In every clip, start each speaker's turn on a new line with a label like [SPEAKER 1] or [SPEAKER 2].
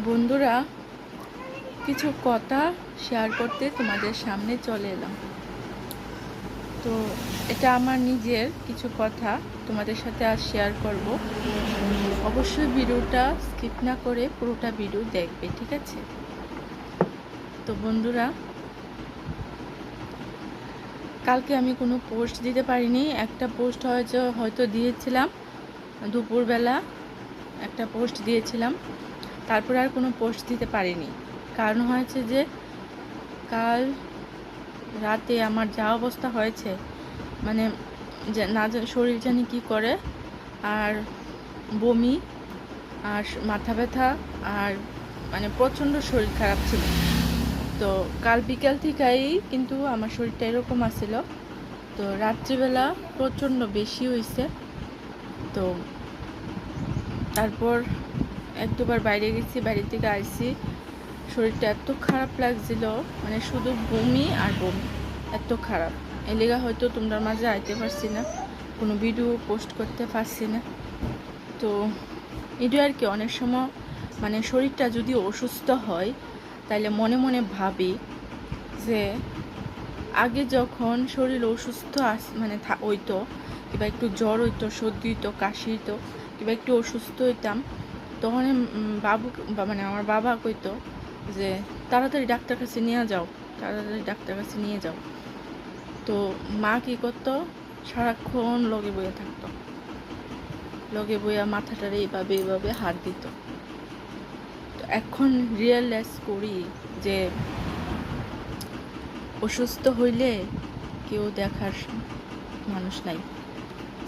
[SPEAKER 1] বন্ধুরা, কিছু কথা শেয়ার করতে তোমাদের সামনে চলে এলাম। তো এটা আমার নিজের কিছু কথা তোমাদের সাথে আজ শেয়ার করব। অবশ্যই ভিডিওটা স্কিপ না করে পুরোটা ভিডিও দেখবে, ঠিক আছে? তো বন্ধুরা, কালকে আমি কোনো পোস্ট দিতে পারিনি। একটা পোস্ট হয়তো দিয়েছিলাম দুপুরবেলা, একটা পোস্ট দিয়েছিলাম, তারপর আর কোনো পোস্ট দিতে পারিনি। কারণ হয়েছে যে কাল রাতে আমার যা অবস্থা হয়েছে, মানে না শরীর জানি কী করে, আর বমি আর মাথা ব্যথা, আর মানে প্রচণ্ড শরীর খারাপ ছিল। তো কাল বিকাল থেকেই কিন্তু আমার শরীরটা এরকম আসছিল। তো রাত্রিবেলা প্রচণ্ড বেশি হয়েছে। তো তারপর এক দুবার বাইরে গেছি, বাইরে থেকে আইসি, শরীরটা এত খারাপ লাগছিল, মানে শুধু বমি আর বমি, এত খারাপ। এই লেগা হয়তো তোমরা মাঝে আইতে পারছি না, কোনো ভিডিও পোস্ট করতে পারছি না। তো ভিডিও আর কি, অনেক সময় মানে শরীরটা যদি অসুস্থ হয় তাহলে মনে মনে ভাবি যে আগে যখন শরীর অসুস্থ মানে হইতো, কিংবা একটু জ্বর হইতো, সর্দি হইতো, কাশি হইতো, কিংবা একটু অসুস্থ হইতাম, তখন মানে আমার বাবা কইতো যে তাড়াতাড়ি ডাক্তার কাছে নিয়ে যাও, তাড়াতাড়ি ডাক্তার কাছে নিয়ে যাও। তো মা কী করতো, সারাক্ষণ লগে বইয়া থাকতো, লগে বইয়া মাথাটারে এইভাবে এইভাবে হাত দিত। তো এখন রিয়েলাইজ করি যে অসুস্থ হইলে কেউ দেখার মানুষ নাই,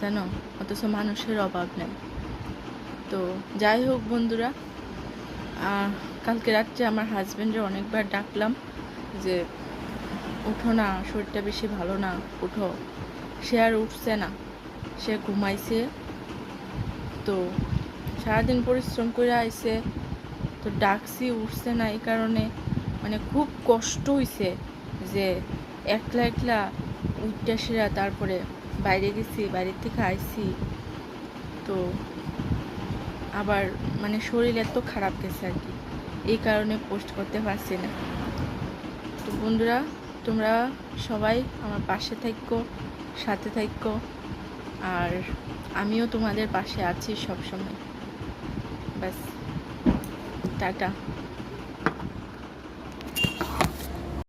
[SPEAKER 1] জানো, অথচ মানুষের অভাব নেই। তো যাই হোক বন্ধুরা, কালকে রাত্রে আমার হাজব্যান্ডে অনেকবার ডাকলাম যে উঠো না, শরীরটা বেশি ভালো না, উঠো। সে আর উঠছে না, সে ঘুমাইছে। তো সারাদিন পরিশ্রম করে আইছে, তো ডাকছি, উঠছে না। এই কারণে মানে খুব কষ্ট হইছে যে একলা একলা উঠতে সেরা, তারপরে বাইরে গেছি, বাইরের থেকে আইছি। তো আবার মানে শরীর এত খারাপ গেছে আর কি, এই কারণে পোস্ট করতে পারছি না। তো বন্ধুরা, তোমরা সবাই আমার পাশে থাকো, সাথে থাকো, আর আমিও তোমাদের পাশে আছি সব সময়। ব্যাস, টাটা।